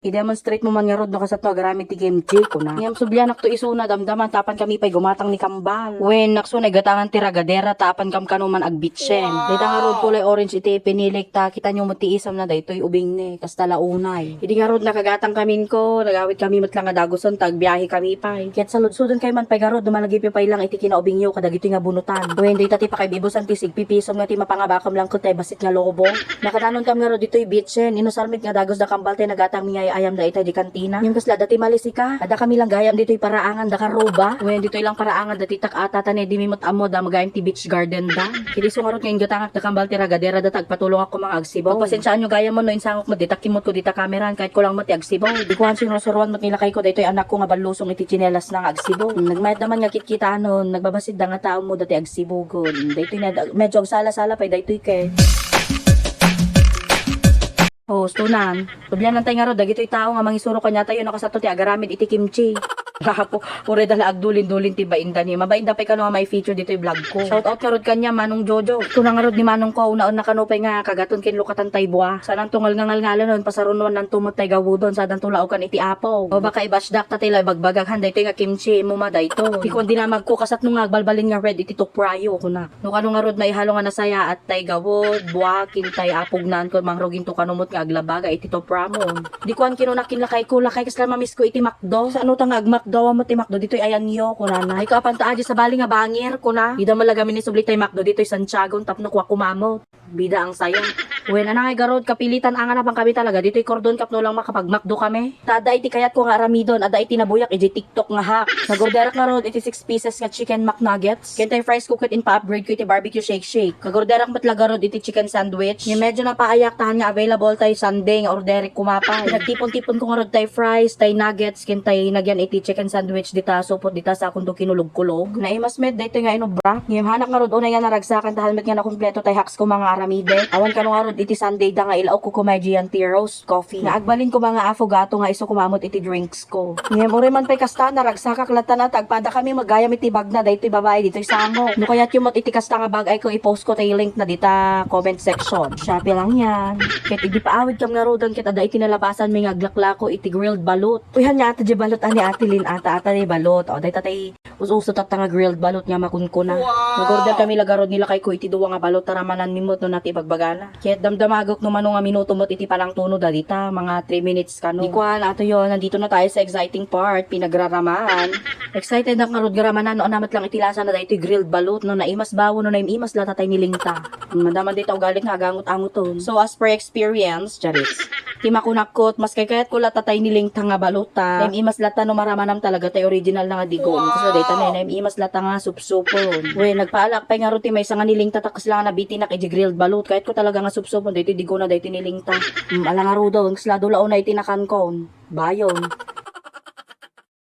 I-demonstrate mo man nga rod no kasat no agaramit ti kimchi ko na. Ngam subyanak to isuna damdaman tapan kami pay gumatang ni kambal. When naksunay gatangan ti ragadera tapan kam kanuman agbitsen. Dita nga rod kulay orange iti pinilik ta kita nyo matiisam na daytoy ubing ni kastala unay. Idi nga rod nakagatang kamin ko nagawit kami matlang nga daguson tagbiyahe kami pay. Ket salud-sudon kay man pay garod dumalagi pay lang iti kinaubing nyo kadagiti nga bunutan. When dita ti pakay bibusan ti sigpipisom nga ti mapangabakam lang ko tay basit nga lobo. Nakadanon kami nga rod ditoy bitsen inusarmit nga dagos da kambal tay nagatang mi ayam da ita di kantina. Yung kasla dati malisika. Ada kami lang gayam dito'y paraangan da karoba. When dito'y lang paraangan dati tak-ata tani di mimot amo da magayam ti beach garden da. Kiti sungarot ngayon gatangak da kambal ti ragadera da tagpatulong ako mga agsibaw. Pagpasensyaan nyo gayam mo no insangok mo dita kimot ko dita kameran kahit ko lang mati agsibaw. Di ko hansin rosorwan mo nilakay ko dito'y anak ko nga balusong iti chinelas ng agsibaw. Nagmayat naman nga kitkita anon nagbabasid da nga tao mo dati agsibaw gon. Dito'y na medyo agsala-sala pa dito'y kay. Oh, stunan. Subyan lang tayo nga ro, dagito'y tao nga mangisuro kanya tayo nakasato ti agaramid iti kimchi. Rapo, ure dala agdulin-dulin ti bainda ni. Mabainda pa kano nga may feature dito'y vlog ko. Shout out karod kanya Manong Jojo. Kuna nga rod ni Manong ko unaon na kanupay nga kagaton kin lukatan tay buwa. Sanang tungal nga ngal nun pasarunon nang tumot tay gawudon sa dan tulao kan iti apo. O baka i-bashdak ta tila bagbagaghan daytoy nga kimchi mo ma dayto. Di ko di na magkukasat nung nga balbalin nga red iti tukprayo kuna. No kano nga rod may halo nga nasaya at tay gawod, buwa kintay apugnan ko mangrogin to kanumot nga aglabaga iti topramon. Di ko an kinunakin lakay ko lakay kasla mamis ko iti makdo. Sa ano ta nga agmakdo mo ti makdo dito'y ayan yo kuna na. Ay kapan ta sa bali nga bangir kuna. Ida malagamin ni subli tay makdo dito'y Santiago tapno kwa kumamot. Bida ang sayang. When anangay garod kapilitan angan na pang kami talaga dito'y cordon kapno lang makapagmakdo kami. Tada iti kayat ko nga aramidon ada iti nabuyak iti TikTok nga hack. Nagorderak na rod iti 6 pieces nga chicken McNuggets. Kentay fries cooked in pa-upgrade ko iti barbecue shake. Kagorderak matlaga rod iti chicken sandwich. Yung medyo napaayak tahan nga available tay Sunday nga orderik kumapay. Nagtipon-tipon ko nga rod tay fries, tay nuggets, kentay nagyan iti chicken sandwich dita supot dita sa kundo kinulog-kulog. Naimas med daytoy nga inobra. Ngem hanak nga rod unay nga naragsakan tahan met nga nakumpleto tay hacks ko mga aramide. Awan ka nga rod iti Sunday da nga ilaw ko kumajian tea roast coffee. Naagbalin ko mga affogato nga iso kumamot iti drinks ko. Ngem ore man pay kasta naragsakak latan na tagpada kami magayam iti bagna daytoy babae ditoy samo. No kayat yung iti kasta nga bagay ko i-post ko tay link na dita comment section. Shopee lang yan. Ket idi paawid kam nga rodan ket ada iti nalabasan may ngaglaklako iti grilled balut. Uyan nga ata di balot ani ati Lin ata ni balot. O day tatay us-usot at nga grilled balot nga makunkuna. Nag-order kami lagarod nila kay ko iti duwa nga balot taramanan nimot no nati bagbagana. Ket damdamagok no manong nga minuto mot iti palang tuno dita mga 3 minutes kano. Di kuan ato yon nandito na tayo sa exciting part pinagraramaan. Excited na nga rod garamanan no namat lang itilasa na daytoy grilled balut no naimas bawo no naimas lata tay nilingta. Madaman dito galit nga agangot-angoton. So as per experience, charis. Ti makunakot mas kay kayat ko latatay nilingta nga baluta. Naimas lata no maramanam talaga tay original na nga digong. Kasi dayta na naimas lata nga supsupon. We nagpaalak pay nga roti may nga nilingta takas lang na biti na kay grilled balut. Kahit ko talaga nga supsupon dayto digo na dayto nilingta. Ala nga rudo, slado lao na itinakan kon. Bayon.